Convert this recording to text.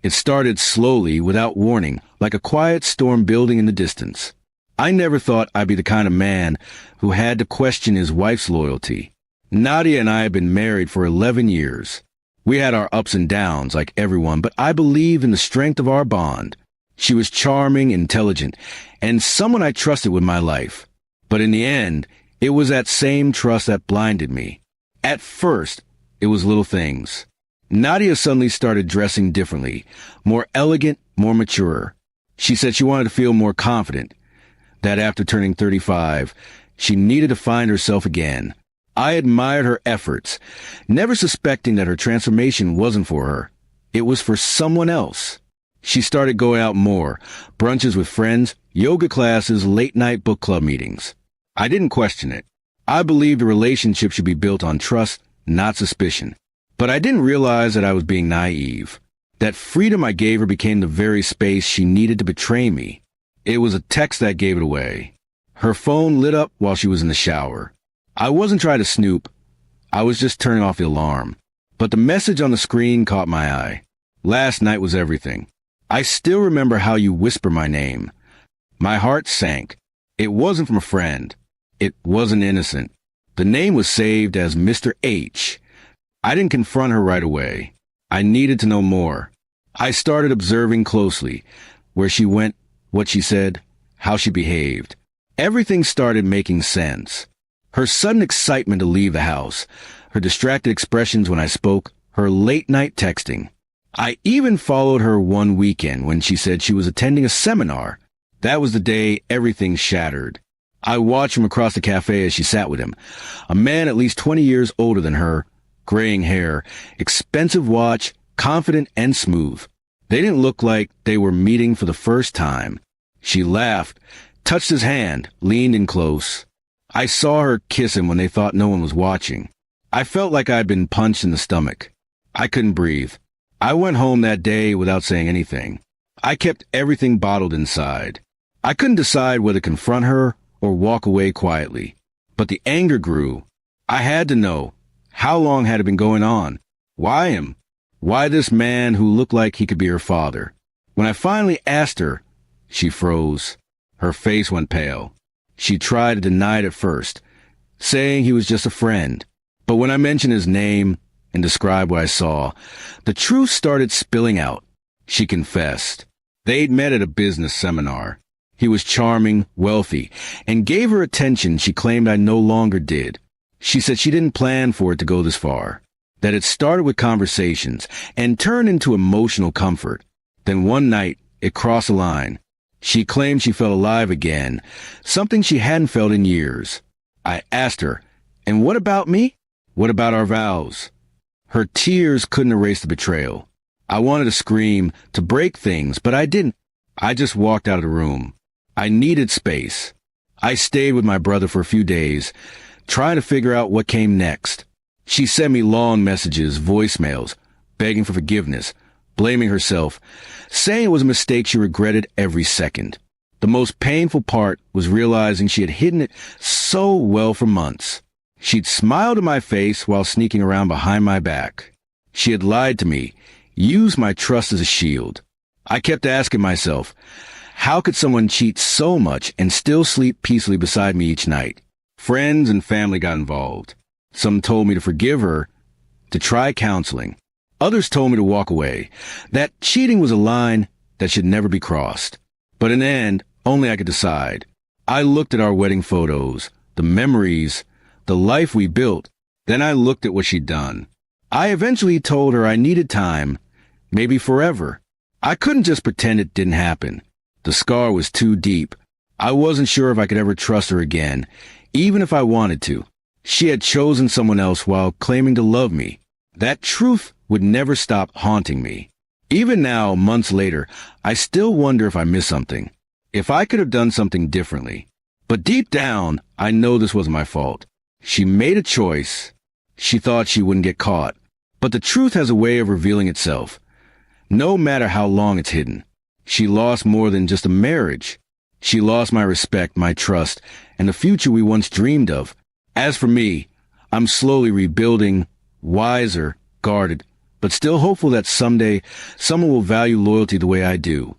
It started slowly, without warning, like a quiet storm building in the distance. I never thought I'd be the kind of man who had to question his wife's loyalty. Nadia and I had been married for 11 years. We had our ups and downs like everyone, but I believed in the strength of our bond. She was charming, intelligent, and someone I trusted with my life. But in the end, it was that same trust that blinded me. At first, it was little things. Nadia suddenly started dressing differently, more elegant, more mature. She said she wanted to feel more confident, that after turning 35, she needed to find herself again. I admired her efforts, never suspecting that her transformation wasn't for her. It was for someone else. She started going out more, brunches with friends, yoga classes, late-night book club meetings. I didn't question it. I believed a relationship should be built on trust, not suspicion. But I didn't realize that I was being naive. That freedom I gave her became the very space she needed to betray me. It was a text that gave it away. Her phone lit up while she was in the shower. I wasn't trying to snoop. I was just turning off the alarm. But the message on the screen caught my eye. Last night was everything. I still remember how you whisper my name. My heart sank. It wasn't from a friend. It wasn't innocent. The name was saved as Mr. H. I didn't confront her right away. I needed to know more. I started observing closely where she went, what she said, how she behaved. Everything started making sense. Her sudden excitement to leave the house, her distracted expressions when I spoke, her late-night texting. I even followed her one weekend when she said she was attending a seminar. That was the day everything shattered. I watched from across the cafe as she sat with him, a man at least 20 years older than her, graying hair, expensive watch, confident and smooth. They didn't look like they were meeting for the first time. She laughed, touched his hand, leaned in close. I saw her kiss him when they thought no one was watching. I felt like I'd been punched in the stomach. I couldn't breathe. I went home that day without saying anything. I kept everything bottled inside. I couldn't decide whether to confront her or walk away quietly. But the anger grew. I had to know. How long had it been going on? Why him? Why this man who looked like he could be her father? When I finally asked her, she froze. Her face went pale. She tried to deny it at first, saying he was just a friend. But when I mentioned his name and described what I saw, the truth started spilling out. She confessed. They'd met at a business seminar. He was charming, wealthy, and gave her attention she claimed I no longer did. She said she didn't plan for it to go this far, that it started with conversations and turned into emotional comfort. Then one night, it crossed a line. She claimed she felt alive again, something she hadn't felt in years. I asked her, "And what about me? What about our vows?" Her tears couldn't erase the betrayal. I wanted to scream, to break things, but I didn't. I just walked out of the room. I needed space. I stayed with my brother for a few days, trying to figure out what came next. She sent me long messages, voicemails, begging for forgiveness, blaming herself, saying it was a mistake she regretted every second. The most painful part was realizing she had hidden it so well for months. She'd smiled in my face while sneaking around behind my back. She had lied to me, used my trust as a shield. I kept asking myself, how could someone cheat so much and still sleep peacefully beside me each night? Friends and family got involved. Some told me to forgive her, to try counseling. Others told me to walk away, that cheating was a line that should never be crossed. But in the end, only I could decide. I looked at our wedding photos, the memories, the life we built. Then I looked at what she'd done. I eventually told her I needed time, maybe forever. I couldn't just pretend it didn't happen. The scar was too deep. I wasn't sure if I could ever trust her again, even if I wanted to. She had chosen someone else while claiming to love me. That truth would never stop haunting me. Even now, months later, I still wonder if I missed something, if I could have done something differently. But deep down, I know this wasn't my fault. She made a choice. She thought she wouldn't get caught. But the truth has a way of revealing itself, no matter how long it's hidden. She lost more than just a marriage. She lost my respect, my trust, and the future we once dreamed of. As for me, I'm slowly rebuilding, wiser, guarded, but still hopeful that someday someone will value loyalty the way I do.